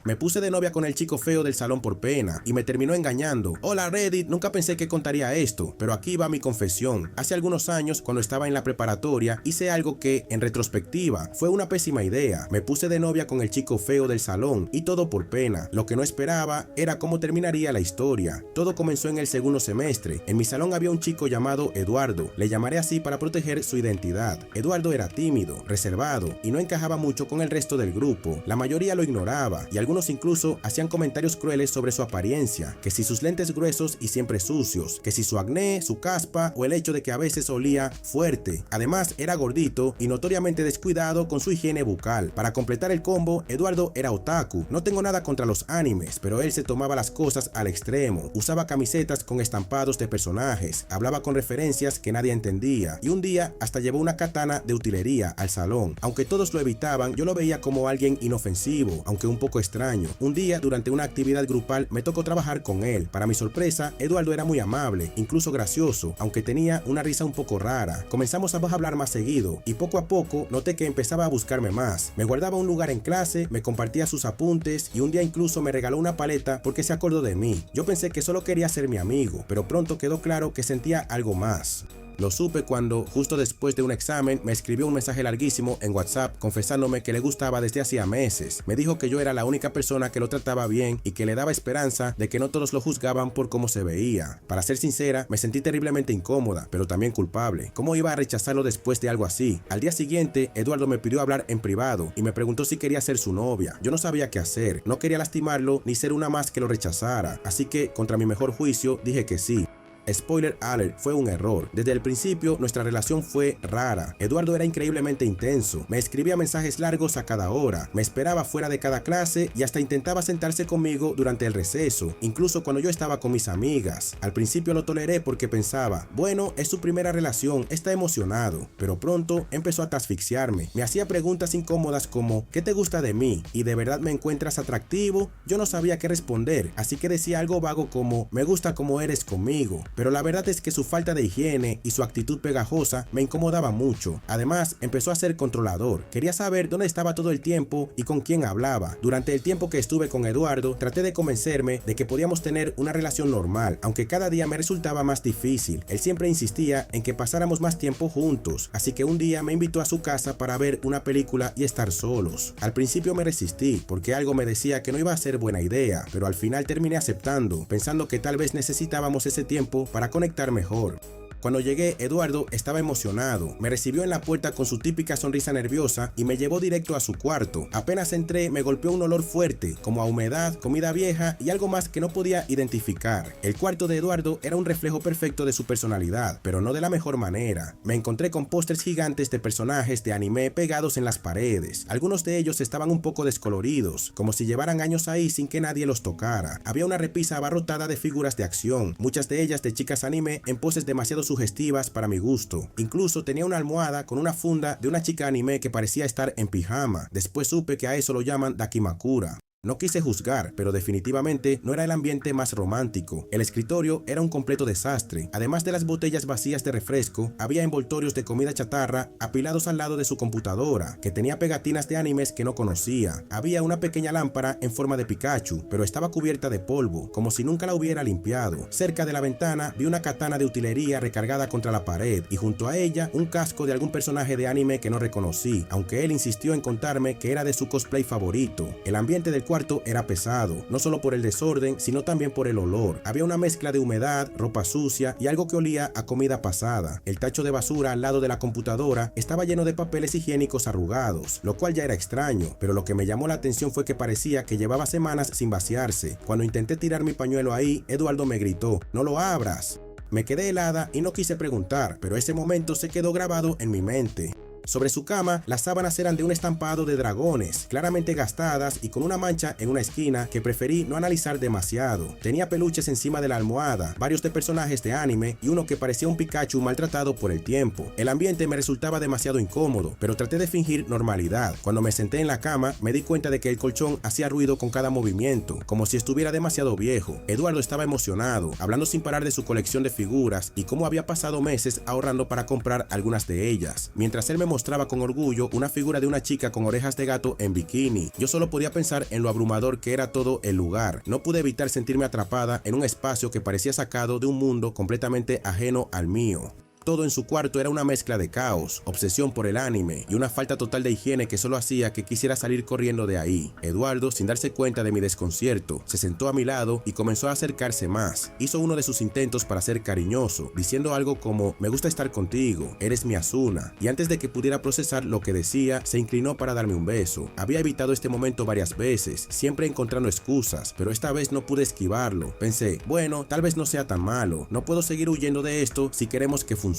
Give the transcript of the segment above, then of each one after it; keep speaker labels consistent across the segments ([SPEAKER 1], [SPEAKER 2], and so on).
[SPEAKER 1] Me puse de novia con el chico feo del salón por pena y me terminó engañando. Hola Reddit, nunca pensé que contaría esto, pero aquí va mi confesión. Hace algunos años, cuando estaba en la preparatoria, hice algo que, en retrospectiva, fue una pésima idea. Me puse de novia con el chico feo del salón y todo por pena. Lo que no esperaba era cómo terminaría la historia. Todo comenzó en el segundo semestre. En mi salón había un chico llamado Eduardo. Le llamaré así para proteger su identidad. Eduardo era tímido, reservado y no encajaba mucho con el resto del grupo. La mayoría lo ignoraba y algunos incluso hacían comentarios crueles sobre su apariencia, que si sus lentes gruesos y siempre sucios, que si su acné, su caspa o el hecho de que a veces olía fuerte. Además era gordito y notoriamente descuidado con su higiene bucal. Para completar el combo, Eduardo era otaku. No tengo nada contra los animes, pero él se tomaba las cosas al extremo. Usaba camisetas con estampados de personajes, hablaba con referencias que nadie entendía y un día hasta llevó una katana de utilería al salón. Aunque todos lo evitaban, yo lo veía como alguien inofensivo, aunque un poco extraño. Un día, durante una actividad grupal, me tocó trabajar con él. Para mi sorpresa, Eduardo era muy amable, incluso gracioso, aunque tenía una risa un poco rara. Comenzamos a hablar más seguido y poco a poco noté que empezaba a buscarme más. Me guardaba un lugar en clase, me compartía sus apuntes y un día incluso me regaló una paleta porque se acordó de mí. Yo pensé que solo quería ser mi amigo, pero pronto quedó claro que sentía algo más. Lo supe cuando, justo después de un examen, me escribió un mensaje larguísimo en WhatsApp confesándome que le gustaba desde hacía meses. Me dijo que yo era la única persona que lo trataba bien y que le daba esperanza de que no todos lo juzgaban por cómo se veía. Para ser sincera, me sentí terriblemente incómoda, pero también culpable. ¿Cómo iba a rechazarlo después de algo así? Al día siguiente, Eduardo me pidió hablar en privado y me preguntó si quería ser su novia. Yo no sabía qué hacer, no quería lastimarlo ni ser una más que lo rechazara, así que, contra mi mejor juicio, dije que sí. Spoiler alert, fue un error. Desde el principio nuestra relación fue rara. Eduardo era increíblemente intenso. Me escribía mensajes largos a cada hora. Me esperaba fuera de cada clase y hasta intentaba sentarse conmigo durante el receso, incluso cuando yo estaba con mis amigas. Al principio lo toleré porque pensaba, bueno, es su primera relación, está emocionado. Pero pronto empezó a asfixiarme. Me hacía preguntas incómodas como, ¿qué te gusta de mí? ¿Y de verdad me encuentras atractivo? Yo no sabía qué responder, así que decía algo vago como, me gusta como eres conmigo. Pero la verdad es que su falta de higiene y su actitud pegajosa me incomodaba mucho. Además, empezó a ser controlador. Quería saber dónde estaba todo el tiempo y con quién hablaba. Durante el tiempo que estuve con Eduardo, traté de convencerme de que podíamos tener una relación normal, aunque cada día me resultaba más difícil. Él siempre insistía en que pasáramos más tiempo juntos, así que un día me invitó a su casa para ver una película y estar solos. Al principio me resistí, porque algo me decía que no iba a ser buena idea, pero al final terminé aceptando, pensando que tal vez necesitábamos ese tiempo para conectar mejor. Cuando llegué, Eduardo estaba emocionado. Me recibió en la puerta con su típica sonrisa nerviosa y me llevó directo a su cuarto. Apenas entré, me golpeó un olor fuerte, como a humedad, comida vieja y algo más que no podía identificar. El cuarto de Eduardo era un reflejo perfecto de su personalidad, pero no de la mejor manera. Me encontré con pósters gigantes de personajes de anime pegados en las paredes. Algunos de ellos estaban un poco descoloridos, como si llevaran años ahí sin que nadie los tocara. Había una repisa abarrotada de figuras de acción, muchas de ellas de chicas anime en poses demasiado sugestivas para mi gusto. Incluso tenía una almohada con una funda de una chica anime que parecía estar en pijama. Después supe que a eso lo llaman dakimakura. No quise juzgar, pero definitivamente no era el ambiente más romántico. El escritorio era un completo desastre. Además de las botellas vacías de refresco, había envoltorios de comida chatarra apilados al lado de su computadora, que tenía pegatinas de animes que no conocía. Había una pequeña lámpara en forma de Pikachu, pero estaba cubierta de polvo, como si nunca la hubiera limpiado. Cerca de la ventana vi una katana de utilería recargada contra la pared, y junto a ella un casco de algún personaje de anime que no reconocí, aunque él insistió en contarme que era de su cosplay favorito. El ambiente del cuarto era pesado, no solo por el desorden, sino también por el olor. Había una mezcla de humedad, ropa sucia y algo que olía a comida pasada. El tacho de basura al lado de la computadora estaba lleno de papeles higiénicos arrugados, lo cual ya era extraño, pero lo que me llamó la atención fue que parecía que llevaba semanas sin vaciarse. Cuando intenté tirar mi pañuelo ahí, Eduardo me gritó, "¡No lo abras!". Me quedé helada y no quise preguntar, pero ese momento se quedó grabado en mi mente. Sobre su cama, las sábanas eran de un estampado de dragones, claramente gastadas y con una mancha en una esquina que preferí no analizar demasiado. Tenía peluches encima de la almohada, varios de personajes de anime y uno que parecía un Pikachu maltratado por el tiempo. El ambiente me resultaba demasiado incómodo, pero traté de fingir normalidad. Cuando me senté en la cama, me di cuenta de que el colchón hacía ruido con cada movimiento, como si estuviera demasiado viejo. Eduardo estaba emocionado, hablando sin parar de su colección de figuras y cómo había pasado meses ahorrando para comprar algunas de ellas. Mientras él me mostraba con orgullo una figura de una chica con orejas de gato en bikini. Yo solo podía pensar en lo abrumador que era todo el lugar. No pude evitar sentirme atrapada en un espacio que parecía sacado de un mundo completamente ajeno al mío. Todo en su cuarto era una mezcla de caos, obsesión por el anime y una falta total de higiene que solo hacía que quisiera salir corriendo de ahí. Eduardo, sin darse cuenta de mi desconcierto, se sentó a mi lado y comenzó a acercarse más. Hizo uno de sus intentos para ser cariñoso, diciendo algo como "me gusta estar contigo, eres mi Asuna", y antes de que pudiera procesar lo que decía, se inclinó para darme un beso. Había evitado este momento varias veces, siempre encontrando excusas, pero esta vez no pude esquivarlo. Pensé, bueno, tal vez no sea tan malo, no puedo seguir huyendo de esto si queremos que funcione.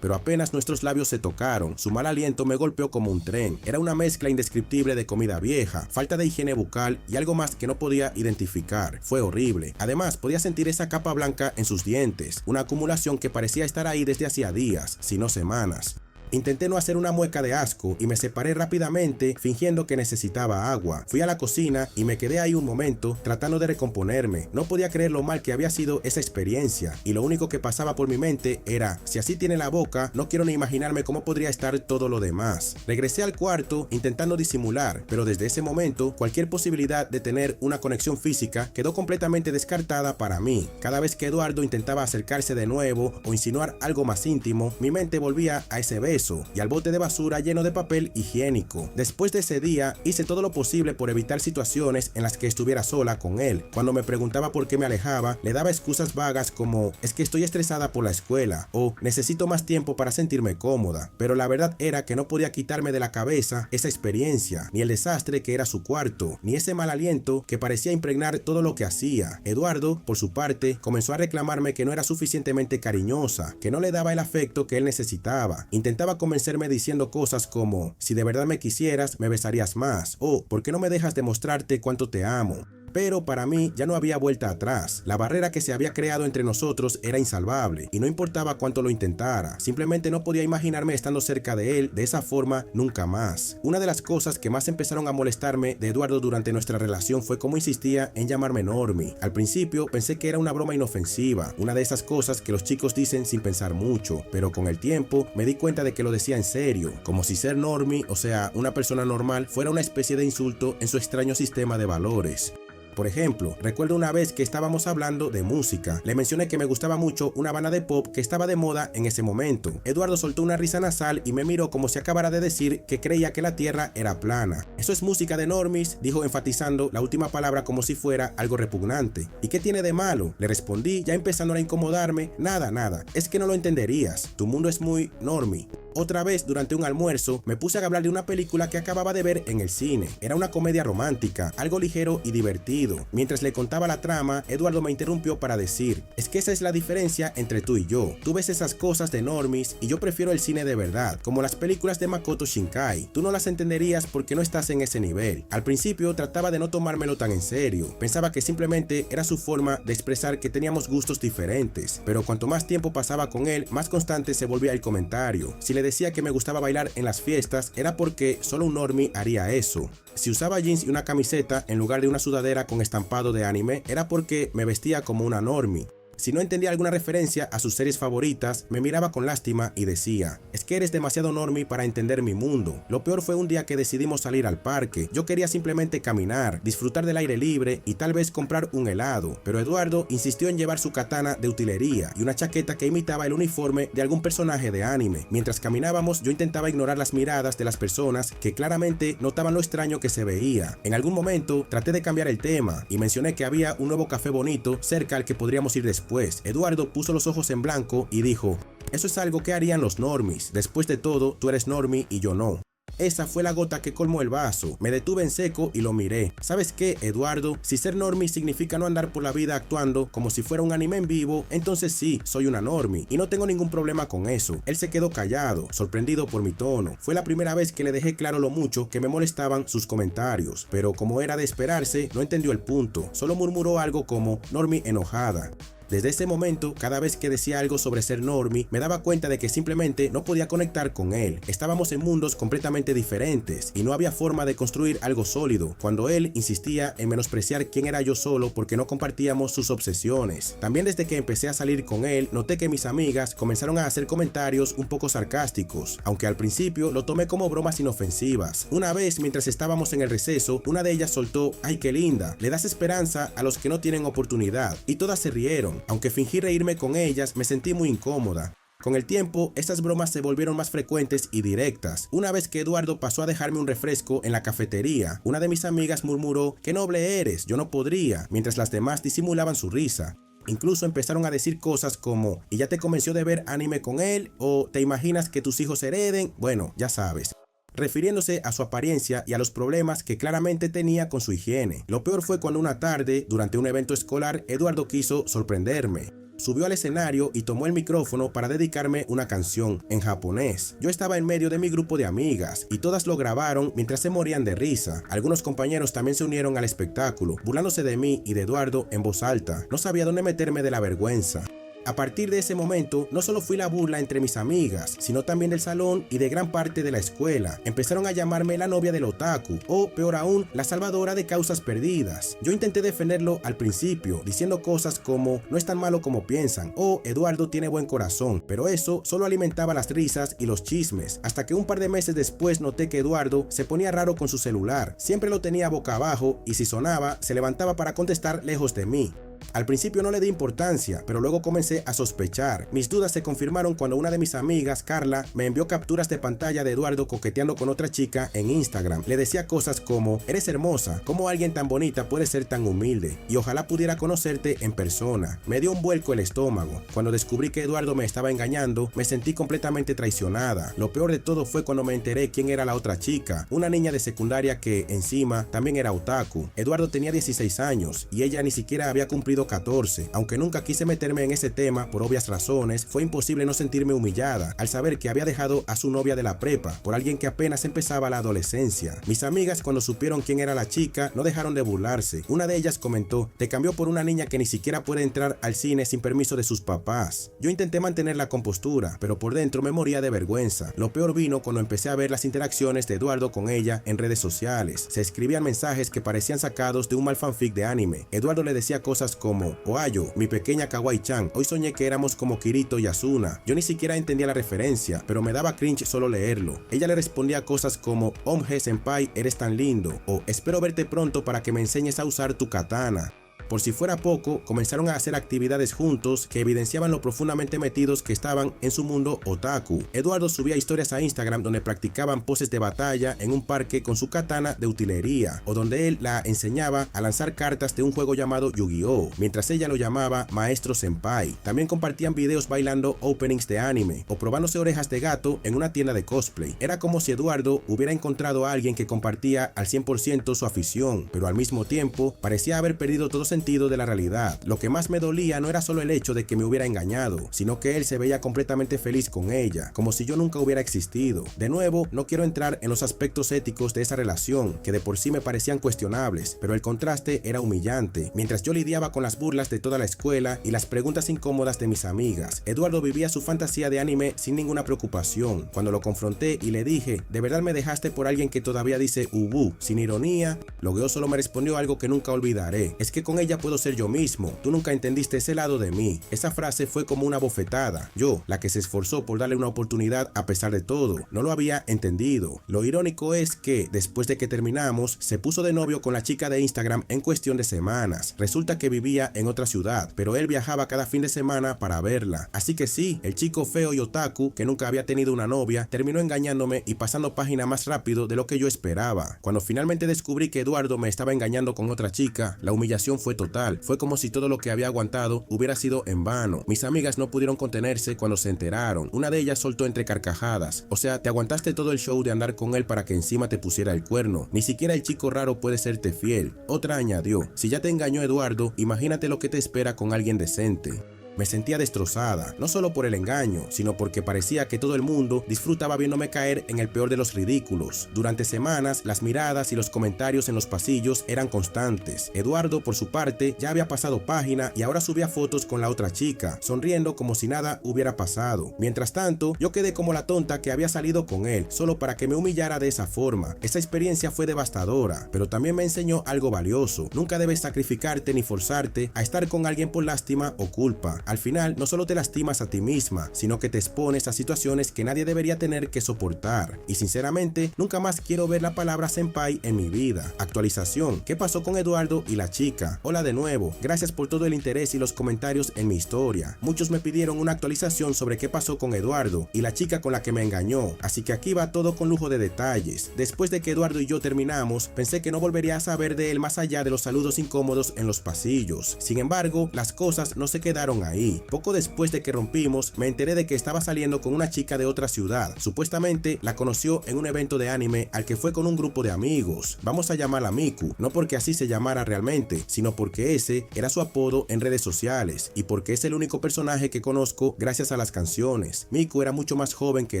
[SPEAKER 1] Pero apenas nuestros labios se tocaron, su mal aliento me golpeó como un tren. Era una mezcla indescriptible de comida vieja, falta de higiene bucal y algo más que no podía identificar. Fue horrible. Además, podía sentir esa capa blanca en sus dientes, una acumulación que parecía estar ahí desde hacía días, si no semanas. Intenté no hacer una mueca de asco y me separé rápidamente fingiendo que necesitaba agua. Fui a la cocina y me quedé ahí un momento tratando de recomponerme. No podía creer lo mal que había sido esa experiencia y lo único que pasaba por mi mente era, si así tiene la boca, no quiero ni imaginarme cómo podría estar todo lo demás. Regresé al cuarto intentando disimular, pero desde ese momento cualquier posibilidad de tener una conexión física quedó completamente descartada para mí. Cada vez que Eduardo intentaba acercarse de nuevo o insinuar algo más íntimo, mi mente volvía a ese beso y al bote de basura lleno de papel higiénico. Después de ese día, hice todo lo posible por evitar situaciones en las que estuviera sola con él. Cuando me preguntaba por qué me alejaba, le daba excusas vagas como "es que estoy estresada por la escuela" o "necesito más tiempo para sentirme cómoda". Pero la verdad era que no podía quitarme de la cabeza esa experiencia, ni el desastre que era su cuarto, ni ese mal aliento que parecía impregnar todo lo que hacía. Eduardo, por su parte, comenzó a reclamarme que no era suficientemente cariñosa, que no le daba el afecto que él necesitaba. Intentaba convencerme diciendo cosas como "si de verdad me quisieras, me besarías más" o "¿por qué no me dejas demostrarte cuánto te amo?". Pero para mí ya no había vuelta atrás. La barrera que se había creado entre nosotros era insalvable y no importaba cuánto lo intentara. Simplemente no podía imaginarme estando cerca de él de esa forma nunca más. Una de las cosas que más empezaron a molestarme de Eduardo durante nuestra relación fue cómo insistía en llamarme Normie. Al principio pensé que era una broma inofensiva, una de esas cosas que los chicos dicen sin pensar mucho, pero con el tiempo me di cuenta de que lo decía en serio, como si ser Normie, o sea, una persona normal, fuera una especie de insulto en su extraño sistema de valores. Por ejemplo, recuerdo una vez que estábamos hablando de música. Le mencioné que me gustaba mucho una banda de pop que estaba de moda en ese momento. Eduardo soltó una risa nasal y me miró como si acabara de decir que creía que la tierra era plana. "Eso es música de normies", dijo enfatizando la última palabra como si fuera algo repugnante. "¿Y qué tiene de malo?", le respondí, ya empezando a incomodarme. Nada, es que no lo entenderías. Tu mundo es muy normie". Otra vez, durante un almuerzo, me puse a hablar de una película que acababa de ver en el cine. Era una comedia romántica, algo ligero y divertido. Mientras le contaba la trama, Eduardo me interrumpió para decir: "es que esa es la diferencia entre tú y yo. Tú ves esas cosas de normies y yo prefiero el cine de verdad, como las películas de Makoto Shinkai. Tú no las entenderías porque no estás en ese nivel". Al principio trataba de no tomármelo tan en serio. Pensaba que simplemente era su forma de expresar que teníamos gustos diferentes. Pero cuanto más tiempo pasaba con él, más constante se volvía el comentario. Si le decía que me gustaba bailar en las fiestas, era porque solo un normie haría eso. Si usaba jeans y una camiseta en lugar de una sudadera con estampado de anime, era porque me vestía como una normie. Si no entendía alguna referencia a sus series favoritas, me miraba con lástima y decía: "es que eres demasiado normie para entender mi mundo". Lo peor fue un día que decidimos salir al parque. Yo quería simplemente caminar, disfrutar del aire libre y tal vez comprar un helado, pero Eduardo insistió en llevar su katana de utilería y una chaqueta que imitaba el uniforme de algún personaje de anime. Mientras caminábamos, yo intentaba ignorar las miradas de las personas que claramente notaban lo extraño que se veía. En algún momento traté de cambiar el tema y mencioné que había un nuevo café bonito cerca al que podríamos ir después. Eduardo puso los ojos en blanco y dijo: "eso es algo que harían los normies. Después de todo, tú eres normie y yo no". Esa fue la gota que colmó el vaso. Me detuve en seco y lo miré. ¿Sabes qué, Eduardo? Si ser normie significa no andar por la vida actuando como si fuera un anime en vivo, entonces sí, soy una normie y no tengo ningún problema con eso. Él se quedó callado, sorprendido por mi tono. Fue la primera vez que le dejé claro lo mucho que me molestaban sus comentarios, pero como era de esperarse, no entendió el punto. Solo murmuró algo como: "normie enojada". Desde ese momento, cada vez que decía algo sobre ser normie, me daba cuenta de que simplemente no podía conectar con él. Estábamos en mundos completamente diferentes y no había forma de construir algo sólido, cuando él insistía en menospreciar quién era yo solo porque no compartíamos sus obsesiones. También desde que empecé a salir con él, noté que mis amigas comenzaron a hacer comentarios un poco sarcásticos, aunque al principio lo tomé como bromas inofensivas. Una vez, mientras estábamos en el receso, una de ellas soltó: "Ay, qué linda, le das esperanza a los que no tienen oportunidad", y todas se rieron. Aunque fingí reírme con ellas, me sentí muy incómoda. Con el tiempo, estas bromas se volvieron más frecuentes y directas. Una vez que Eduardo pasó a dejarme un refresco en la cafetería, una de mis amigas murmuró: "Qué noble eres, yo no podría", mientras las demás disimulaban su risa. Incluso empezaron a decir cosas como: "¿Y ya te convenció de ver anime con él?" o "¿Te imaginas que tus hijos hereden?". Bueno, ya sabes, refiriéndose a su apariencia y a los problemas que claramente tenía con su higiene. Lo peor fue cuando una tarde, durante un evento escolar, Eduardo quiso sorprenderme. Subió al escenario y tomó el micrófono para dedicarme una canción en japonés. Yo estaba en medio de mi grupo de amigas y todas lo grabaron mientras se morían de risa. Algunos compañeros también se unieron al espectáculo, burlándose de mí y de Eduardo en voz alta. No sabía dónde meterme de la vergüenza. A partir de ese momento, no solo fui la burla entre mis amigas, sino también del salón y de gran parte de la escuela. Empezaron a llamarme la novia del otaku, o peor aún, la salvadora de causas perdidas. Yo intenté defenderlo al principio, diciendo cosas como: "No es tan malo como piensan", o "Eduardo tiene buen corazón", pero eso solo alimentaba las risas y los chismes, hasta que un par de meses después noté que Eduardo se ponía raro con su celular. Siempre lo tenía boca abajo y si sonaba, se levantaba para contestar lejos de mí. Al principio no le di importancia, pero luego comencé a sospechar. Mis dudas se confirmaron cuando una de mis amigas, Carla, me envió capturas de pantalla de Eduardo coqueteando con otra chica en Instagram. Le decía cosas como: "Eres hermosa, ¿cómo alguien tan bonita puede ser tan humilde? Y ojalá pudiera conocerte en persona". Me dio un vuelco el estómago. Cuando descubrí que Eduardo me estaba engañando, me sentí completamente traicionada. Lo peor de todo fue cuando me enteré quién era la otra chica, una niña de secundaria que, encima, también era otaku. Eduardo tenía 16 años y ella ni siquiera había cumplido 14. Aunque nunca quise meterme en ese tema por obvias razones, fue imposible no sentirme humillada al saber que había dejado a su novia de la prepa por alguien que apenas empezaba la adolescencia. Mis amigas, cuando supieron quién era la chica, no dejaron de burlarse. Una de ellas comentó: "Te cambió por una niña que ni siquiera puede entrar al cine sin permiso de sus papás". Yo intenté mantener la compostura, pero por dentro me moría de vergüenza. Lo peor vino cuando empecé a ver las interacciones de Eduardo con ella en redes sociales. Se escribían mensajes que parecían sacados de un mal fanfic de anime. Eduardo le decía cosas como: "Ohayo, mi pequeña kawaii-chan, hoy soñé que éramos como Kirito y Asuna". Yo ni siquiera entendía la referencia, pero me daba cringe solo leerlo. Ella le respondía cosas como: "Omge senpai, eres tan lindo", o "Espero verte pronto para que me enseñes a usar tu katana". Por si fuera poco, comenzaron a hacer actividades juntos que evidenciaban lo profundamente metidos que estaban en su mundo otaku. Eduardo subía historias a Instagram donde practicaban poses de batalla en un parque con su katana de utilería, o donde él la enseñaba a lanzar cartas de un juego llamado Yu-Gi-Oh, mientras ella lo llamaba Maestro Senpai. También compartían videos bailando openings de anime, o probándose orejas de gato en una tienda de cosplay. Era como si Eduardo hubiera encontrado a alguien que compartía al 100% su afición, pero al mismo tiempo parecía haber perdido todo sentido de la realidad. Lo que más me dolía no era solo el hecho de que me hubiera engañado, sino que él se veía completamente feliz con ella, como si yo nunca hubiera existido. De nuevo, no quiero entrar en los aspectos éticos de esa relación, que de por sí me parecían cuestionables, pero el contraste era humillante. Mientras yo lidiaba con las burlas de toda la escuela y las preguntas incómodas de mis amigas, Eduardo vivía su fantasía de anime sin ninguna preocupación. Cuando lo confronté y le dije: "¿De verdad me dejaste por alguien que todavía dice ubu?", sin ironía, Logueo solo me respondió algo que nunca olvidaré: "Es que con ella puedo ser yo mismo, tú nunca entendiste ese lado de mí". Esa frase fue como una bofetada. Yo, la que se esforzó por darle una oportunidad a pesar de todo, no lo había entendido. Lo irónico es que, después de que terminamos, se puso de novio con la chica de Instagram en cuestión de semanas. Resulta que vivía en otra ciudad, pero él viajaba cada fin de semana para verla. Así que sí, el chico feo y otaku, que nunca había tenido una novia, terminó engañándome y pasando página más rápido de lo que yo esperaba. Cuando finalmente descubrí que Eduardo me estaba engañando con otra chica, la humillación fue total. Fue como si todo lo que había aguantado hubiera sido en vano. Mis amigas no pudieron contenerse cuando se enteraron. Una de ellas soltó entre carcajadas: "O sea, te aguantaste todo el show de andar con él para que encima te pusiera el cuerno. Ni siquiera el chico raro puede serte fiel". Otra añadió: "Si ya te engañó Eduardo, imagínate lo que te espera con alguien decente". Me sentía destrozada, no solo por el engaño, sino porque parecía que todo el mundo disfrutaba viéndome caer en el peor de los ridículos. Durante semanas, las miradas y los comentarios en los pasillos eran constantes. Eduardo, por su parte, ya había pasado página y ahora subía fotos con la otra chica, sonriendo como si nada hubiera pasado. Mientras tanto, yo quedé como la tonta que había salido con él, solo para que me humillara de esa forma. Esa experiencia fue devastadora, pero también me enseñó algo valioso. Nunca debes sacrificarte ni forzarte a estar con alguien por lástima o culpa. Al final, no solo te lastimas a ti misma, sino que te expones a situaciones que nadie debería tener que soportar. Y sinceramente, nunca más quiero ver la palabra senpai en mi vida. Actualización: ¿qué pasó con Eduardo y la chica? Hola de nuevo, gracias por todo el interés y los comentarios en mi historia. Muchos me pidieron una actualización sobre qué pasó con Eduardo y la chica con la que me engañó, así que aquí va todo con lujo de detalles. Después de que Eduardo y yo terminamos, pensé que no volvería a saber de él más allá de los saludos incómodos en los pasillos. Sin embargo, las cosas no se quedaron ahí. Poco después de que rompimos, me enteré de que estaba saliendo con una chica de otra ciudad. Supuestamente la conoció en un evento de anime al que fue con un grupo de amigos. Vamos a llamarla Miku, no porque así se llamara realmente, sino porque ese era su apodo en redes sociales y porque es el único personaje que conozco gracias a las canciones. Miku era mucho más joven que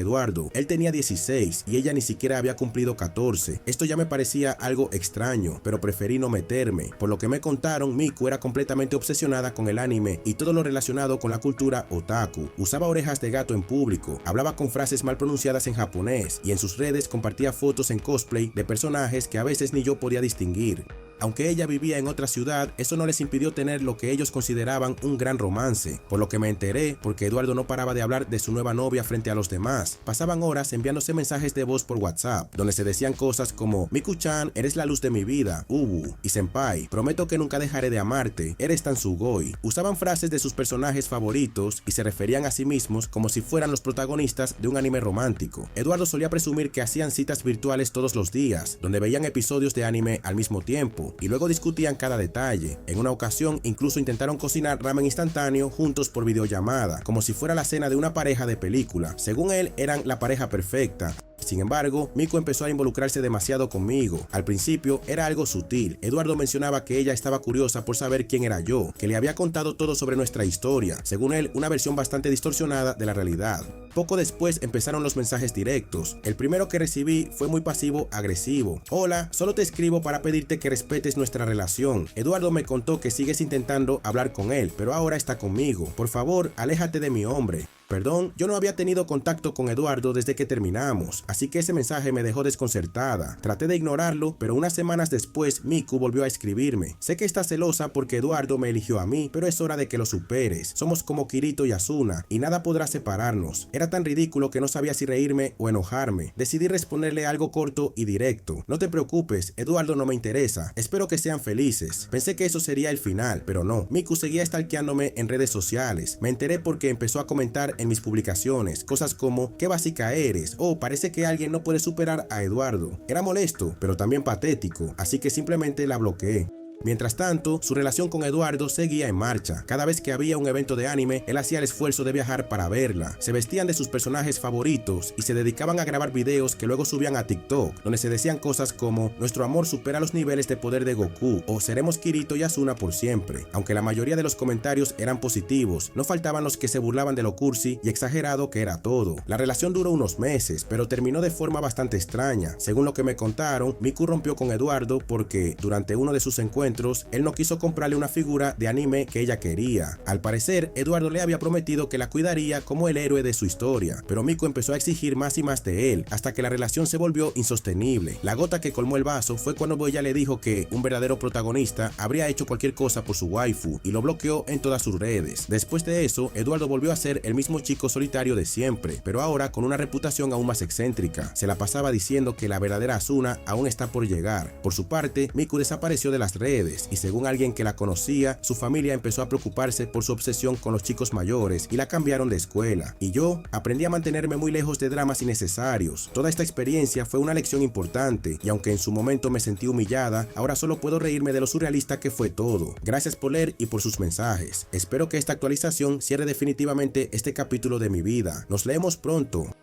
[SPEAKER 1] Eduardo. Él tenía 16 y ella ni siquiera había cumplido 14. Esto ya me parecía algo extraño, pero preferí no meterme. Por lo que me contaron, Miku era completamente obsesionada con el anime y todo lo relacionado con la cultura otaku. Usaba orejas de gato en público, hablaba con frases mal pronunciadas en japonés y en sus redes compartía fotos en cosplay de personajes que a veces ni yo podía distinguir. Aunque ella vivía en otra ciudad, eso no les impidió tener lo que ellos consideraban un gran romance, por lo que me enteré porque Eduardo no paraba de hablar de su nueva novia frente a los demás. Pasaban horas enviándose mensajes de voz por WhatsApp, donde se decían cosas como: Miku-chan, eres la luz de mi vida, Ubu, y senpai, prometo que nunca dejaré de amarte, eres tan sugoi. Usaban frases de sus personajes favoritos y se referían a sí mismos como si fueran los protagonistas de un anime romántico. Eduardo solía presumir que hacían citas virtuales todos los días, donde veían episodios de anime al mismo tiempo y luego discutían cada detalle. En una ocasión incluso intentaron cocinar ramen instantáneo juntos por videollamada, como si fuera la cena de una pareja de película. Según él, eran la pareja perfecta. Sin embargo, Miku empezó a involucrarse demasiado conmigo. Al principio era algo sutil. Eduardo mencionaba que ella estaba curiosa por saber quién era yo, que le había contado todo sobre nuestra historia, según él una versión bastante distorsionada de la realidad. Poco después empezaron los mensajes directos. El primero que recibí fue muy pasivo-agresivo. Hola, solo te escribo para pedirte que respetes nuestra relación. Eduardo me contó que sigues intentando hablar con él, pero ahora está conmigo. Por favor, aléjate de mi hombre. Perdón, yo no había tenido contacto con Eduardo desde que terminamos, así que ese mensaje me dejó desconcertada. Traté de ignorarlo, pero unas semanas después Miku volvió a escribirme. Sé que estás celosa porque Eduardo me eligió a mí, pero es hora de que lo superes. Somos como Kirito y Asuna, y nada podrá separarnos. Era tan ridículo que no sabía si reírme o enojarme. Decidí responderle algo corto y directo. No te preocupes, Eduardo no me interesa. Espero que sean felices. Pensé que eso sería el final, pero no. Miku seguía stalkeándome en redes sociales. Me enteré porque empezó a comentar en mis publicaciones cosas como: qué básica eres, o parece que alguien no puede superar a Eduardo. Era molesto, pero también patético, así que simplemente la bloqueé. Mientras tanto, su relación con Eduardo seguía en marcha. Cada vez que había un evento de anime, él hacía el esfuerzo de viajar para verla. Se vestían de sus personajes favoritos y se dedicaban a grabar videos que luego subían a TikTok, donde se decían cosas como: nuestro amor supera los niveles de poder de Goku, o seremos Kirito y Asuna por siempre. Aunque la mayoría de los comentarios eran positivos, no faltaban los que se burlaban de lo cursi y exagerado que era todo. La relación duró unos meses, pero terminó de forma bastante extraña. Según lo que me contaron, Miku rompió con Eduardo porque durante uno de sus encuentros él no quiso comprarle una figura de anime que ella quería. Al parecer, Eduardo le había prometido que la cuidaría como el héroe de su historia, pero Miku empezó a exigir más y más de él, hasta que la relación se volvió insostenible. La gota que colmó el vaso fue cuando ella le dijo que un verdadero protagonista habría hecho cualquier cosa por su waifu y lo bloqueó en todas sus redes. Después de eso, Eduardo volvió a ser el mismo chico solitario de siempre, pero ahora con una reputación aún más excéntrica. Se la pasaba diciendo que la verdadera Asuna aún está por llegar. Por su parte, Miku desapareció de las redes y según alguien que la conocía, su familia empezó a preocuparse por su obsesión con los chicos mayores y la cambiaron de escuela. Y yo aprendí a mantenerme muy lejos de dramas innecesarios. Toda esta experiencia fue una lección importante y aunque en su momento me sentí humillada, ahora solo puedo reírme de lo surrealista que fue todo. Gracias por leer y por sus mensajes. Espero que esta actualización cierre definitivamente este capítulo de mi vida. Nos leemos pronto.